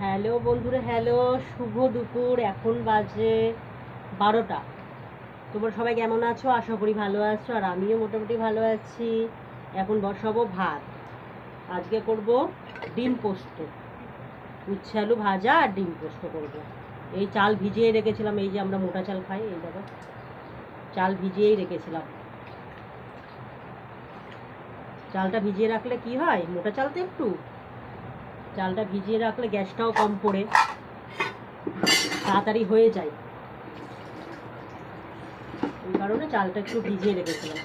Hello বন্ধুরা, hello, শুভ দুপুর। এখন বাজে 12টা। তোমরা সবাই কেমন আছো? আশা করি ভালো আছো, আর আমিও মোটামুটি ভালো আছি। এখন বসাবো ভাত। আজকে করব ডিম পোস্ত, উচ্ছে আলু ভাজা আর ডিম পোস্ত করব। এই চাল ভিজিয়ে রেখেছিলাম, এই যে আমরা মোটা চাল খাই, এই দেখো চাল ভিজিয়েই রেখেছিলাম। চালটা ভিজিয়ে রাখলে কি হয়, মোটা চাল তো একটু, চালটা ভিজিয়ে রাখলে গ্যাসটাও কম পড়ে, তাড়াতাড়ি হয়ে যায়। এই কারণে চালটা একটু ভিজিয়ে রেখেছিলাম।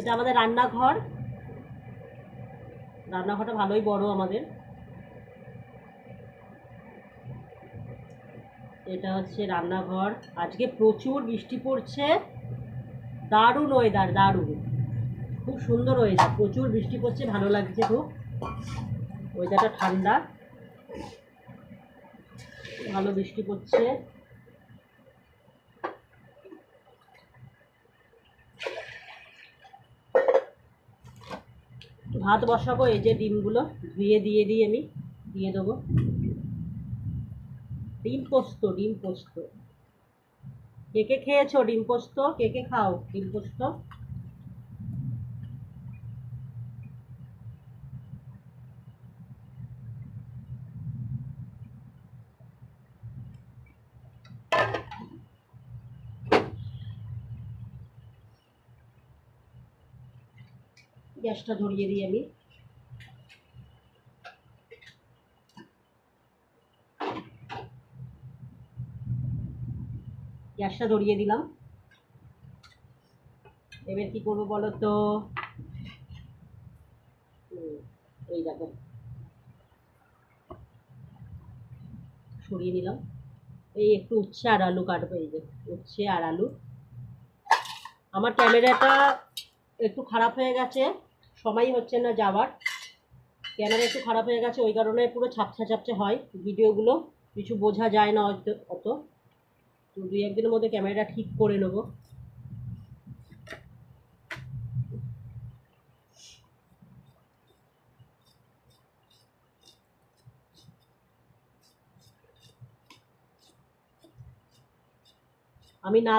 এটা আমাদের রান্নাঘর। রান্নাঘরটা ভালোই বড় আমাদের। এটা হচ্ছে রান্নাঘর। আজকে প্রচুর বৃষ্টি পড়ছে, দারুণ ওয়েদার, দারুণ, খুব সুন্দর ওয়েদার। প্রচুর বৃষ্টি পড়ছে, ভালো লাগছে খুব। ওয়েদারটা ঠান্ডা, ভালো বৃষ্টি পড়ছে। ভাত বসাবো। এই যে ডিমগুলো ধুয়ে দিয়ে দিই, আমি দিয়ে দেবো। ডিম পোস্ত, ডিম পোস্ত। কে কে খেয়েছো ডিম পোস্ত? কে কে খাও ডিম পোস্ত? গ্যাসটা ধরিয়ে দিই আমি। গ্যাসটা ধরিয়ে দিলাম। এবার কি করবো বলো তো? এই দেখো, সরিয়ে নিলাম। এই একটু উচ্ছে আর আলু কাটবো। এই যে উচ্ছে আর আলু। আমার ক্যামেরাটা একটু খারাপ হয়ে গেছে, সময় হচ্ছে না যাওয়ার। ক্যামেরা একটু খারাপ হয়ে গেছে, ওই কারণে পুরো ছাপছা ছাপছে হয় ভিডিওগুলো, কিছু বোঝা যায় না অত। তো 2-1 দিনের মধ্যে ক্যামেরাটা ঠিক করে নেবো। আমি না